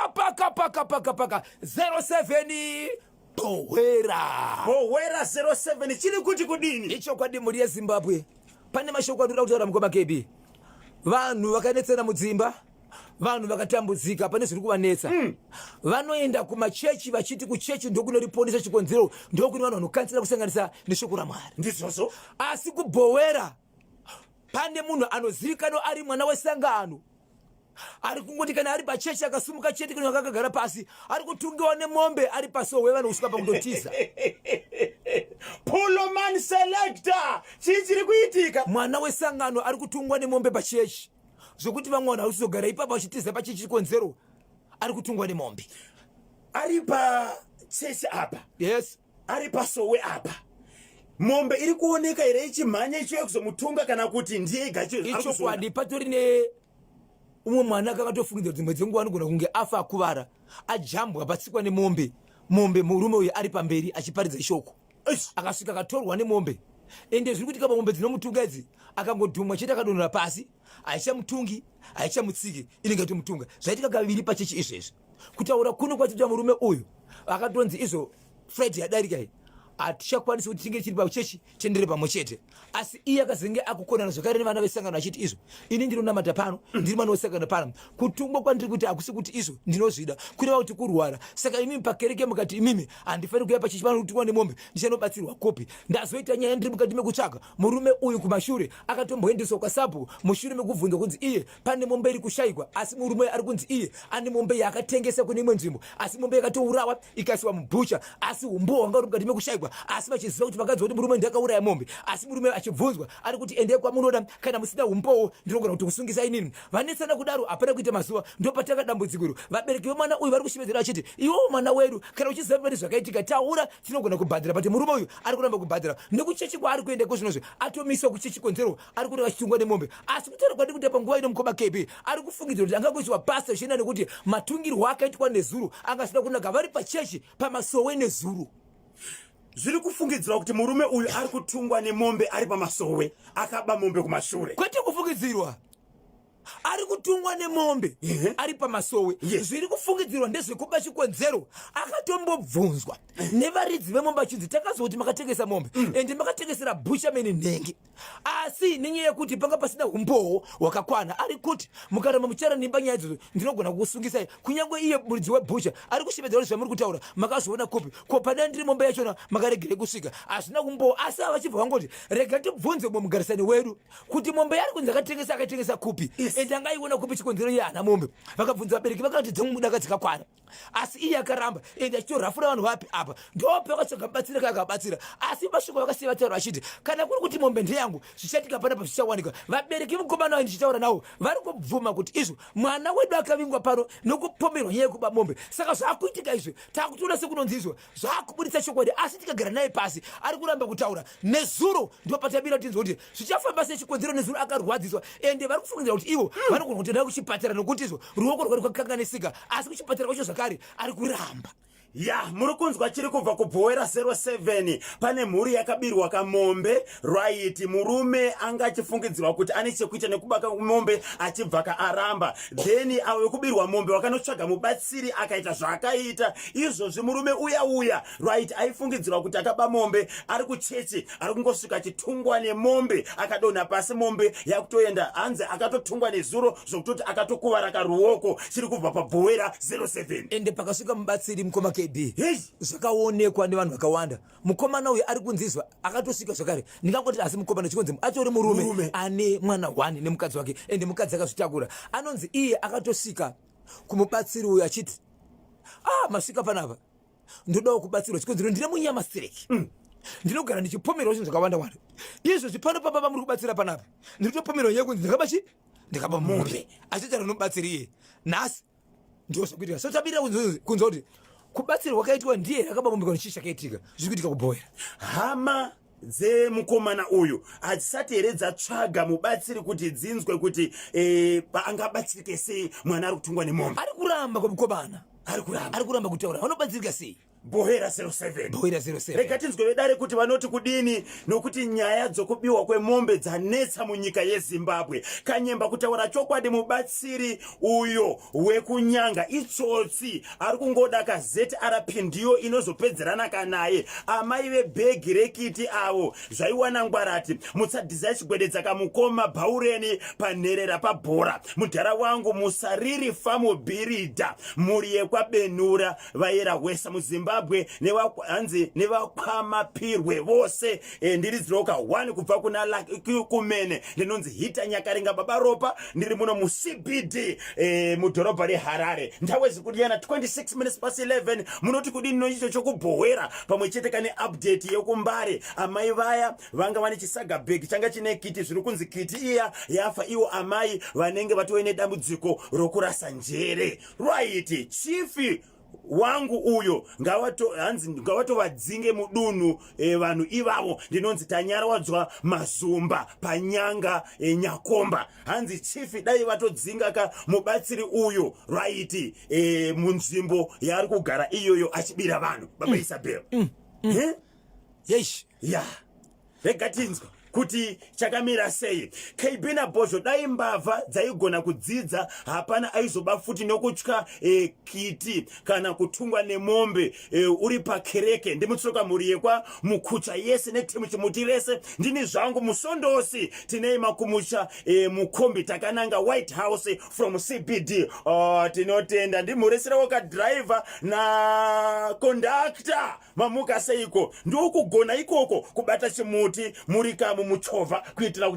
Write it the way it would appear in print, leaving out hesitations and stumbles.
paka 07 Buhera 07 chiri kuti kudini icho kwadi muri yeZimbabwe pane mashoko adura kutaura mukoma KB vanhu vakanetsera mudzimba vanhu vakatambudzika pane zviri kuvanetsa vanoenda kumachechi vachiti kuchechi ndokunoriponesa chikonzero ndokuni vanhu vanokansira kusanganisa neshoko raMwari ndizvozvo asi kuBuhera pane munhu anozivikanwa ari mwana wesangano ari kungoti kana ari pachechi akasumuka chete kana akagara pasi ari kutungiwa nemombe ari pasowe vanhu kusvika pakundotiza Pullman selector chichiri kuitika mwana wesangano ari kutungwa nemombe pachechi zvokuti vamwe vanhu vausogara ipapo vachitiza pachechi chikonzero ari kutungwa nemombe ari pachechi apa yes ari pasowe apa mombe iri kuoneka here ichimhanya ichiuya kuzomutunga kana kuti ndiye icho kwadi patori umwe mwana akatofungidzwa kuti mwedzi nguva anogona kunge afa akuvara ajambwa patsikwa nemombe murume uyu ari pamberi achiparidza ishoko akasvika akatorwa nemombe ende zviri kuitika pamombe dzinomutunga idzi akangodhumwa chete akadonhera pasi haichamutungi haichamutsiki inenge itomutunga zvaitika kaviri pachechi izvezvi kutaura kuno kwatita murume uyu akatonzi izvo friday yadarika iyi hatichakwanisi kuti tinge chiri pachechi tendere pamwe chete asi iye akazenge akukonana zvakare nevana vesangano achiti izvo ini ndinonamata pano ndiri mwana wesangano pano kutungwa kwandiri kuti hakusi kuti izvo ndinozvida kureva kuti kurwara saka imimi pakereke mukati imimi handifaniri kuya pachechi pano kutungwa nemombe ndichanobatsirwa kopi ndazoita nyaya ndiri mukati mekutsvaga murume uyu kumashure akatomboendeswa kwasapo mushure mekubvunzwa kunzi iye pane mombe iri kushayikwa asi murume ari kunzi iye ane mombe yaakatengesa kune imwe nzvimbo asi mombe yakatourawa ikaisiwa mubhucha asi umbo wanga uri mukati mekushayikwa asi vachiziva kuti vakadziva kuti murume ndakauraya mombe asi murume achibvunzwa ari kuti endei kwamunoda kana musina umbowo ndinogona kuti kusungisa inini vanetsana kudaro hapana kuita mazuva ndopataka dambudziko vabereki vemwana uyu vari kushemedzera vachiti iwewo mwana wedu kana uchiziva pane zvakaitika taura tinogona kubhadhira pati murume uyu ari kuramba kubhadhira nekuchechi kwaari kuendeko zvinozve atomiswa kuchechi konzero ari kuti vachitungwa nemombe asi kutaura kwadi kuti panguva ino mukoma KB ari kufungidzira kuti angakuiswa pasta zvichienda nekuti matungirwo akaitwa nezuro angasida kunaka vari pachechi pamasowe nezuro zviri kufungidzirwa kuti murume uyu ari kutungwa nemombe ari pamasowe akaba mombe kumashure kwete kufungidzirwa ari kutungwa nemombe ari pamasowe zviri kufungidzirwa ndezvekuba chikonzero akatombobvunzwa nevaridzi vemombe achinzi takazwa kuti makatengesa mombe ende makatengesera bhuchameni nhengi asi nenyaya yekuti panga pasina umbowo hwakakwana ari kuti mukaramba muchara nimba nyaya idzodzo ndinogona kukusungisai kunyange iye muridzi webhucha ari kushemedzera kuti zvamuri kutaura makazviona kopi ko padai ndiri mombe yachona makaregere kusvika hazvina umbowo asi avachibva vangoti rega tibvunze mwe mugarisani wedu kuti mombe yari kunzi akatengesa kupi ende angaiona kupi chikonzero iye hana mombe vakabvunza vabereki vakati dzemumuda dzakakwana asi iye akaramba ende achitorafura vanhu vapi apa ndope vakatsvagabatsira kakabatsira asi mashoko vakasiya vataura vachiti kana kuri kuti mombe ndeyangu zvichatika panapa zvichawanika vabereki mukomana ndichitaura navo vari kubvuma kuti izvo mwana wedu akavingwa pano nokupomerwa nyaya yekuba mombe saka zvakuitika izvo takutoona sekunonzizwa zvakubudisa chokwadi asi tikagara naye pasi ari kuramba kutaura nezuro ndopatabira tinzwa kuti zvichafamba sechikonzero nezuro akarwadziswa ende vari kufungidzira kuti ivo vanogona kutoenda kuchipatara nokuti izvo ruoko rwari kwakanganisika asi kuchipatara kwacho zvakare ari kuramba muri kunzwa chiri kubva kuBuhera 07 pane mhuri yakabirwa kamombe right murume anga achifungidzirwa kuti ane chekuita nekubaka mombe achibva kaaramba then avo vekubirwa mombe vakanotsvaga mubatsiri akaita zvaakaita izvozvi murume uya right aifungidzirwa kuti akaba mombe ari kuchechi ari kungosvika achitungwa nemombe akadonha pasi mombe yakutoenda hanzi akatotungwa nezuro zvokutoti akatokuvara karuoko chiri kubva paBuhera 07 ende pakasvika mubatsiri mukoma KB zvakaonekwa nevanhu vakawanda mukomana uyu ari kunzizwa akatosvika zvakare ndingangoti asi mukomana chikonzi atori murume ane mwana 1 nemukadzi wake ende mukadzi akazvitakura anonzi iye akatosvika kumubatsiri uyu achiti masvika panapa ndodawo kubatsirwa chikonzero ndine munyama streki ndinogara ndichipomerwa zvinhu zvakawanda wanda izvo zvipano papapa muri kubatsira panapa ndinotopomerwa nyaya kunzi ndikaba mombe achitaura nomubatsiri iye nhasi ndo zvakuitika so tabirira kunzwa kuti kubatsirwa kwakaitwa ndiye akabamumbika nechii chakaitika zviri kuitika kuBuhera hama dzemukomana uyu hadzisati here dzatsvaga mubatsiri kuti dzinzwe kuti angabatsirike sei mwana ari kutungwa nemombe ari kuramba kwemukomana ari kuramba kutaura vanobatsirika sei Buhera 07. Buhera 07. Rega tinzwe vedare kuti vanoti kudini nokuti nyaya dzokubiwa kwemombe dzanetsa munyika yeZimbabwe. Kanyemba kutaura chokwadi mubatsiri uyo wekunyanga itsotsi ari kungoda kaZRP ndiyo inozopedzerana kanaye. Amai vebhegi rekiti avo zvaiwana ngwarati mutsadhiza chigwededza kamukoma Bhaureni panherera pabhora. Mudhara wangu musariri famo birida muri yekwabenura vaera wesa muZimbabwe hanzi nevakwamapirwe vose. Ndiri Ziroka 1 kubva kuna kumene ndinonzi hita Nyakarenga baba ropa ndiri muno muCBD mudhorobha reHarare. Nthawi zikudiyana 26 minutes past 11. Munoti kudini nochicho chokuBhohera pamwe chete kane update yekumbare. Amai vaya vanga vane chisaga bag changa chine kiti zviri kunzi kiti iya yafa iwo amai vanenge vatoine dambudziko rokurasa njere. Right, chief wangu uyo ngavatovadzinge mudunhu vanhu ivavo ndinonzi tanyaradzwa mazumba panyanga Nyakomba. Hanzi chief dai vatodzinga ka mubatsiri uyo right munzvimbo yaari kugara iyoyo achibira vanhu. Baba Isabel. Yesh. Ya. Rega tinzwa kuti chakamira sei. Kaibina Bozho dai mbavha dzaigona kudzidza hapana aizoba futi nokutya kiti kana kutungwa nemombe uri pakereke. Ndimutsoka muri yekwa mukucha yese netimu chimuti rese ndini zvangu musondosi tinei makumusha mukombi takananga White House from CBD. Tinotenda ndimuresera waka driver na conductor mamuka seiko ndokugona ikoko kubata chimuti muri kamu muchovha kuitira kuti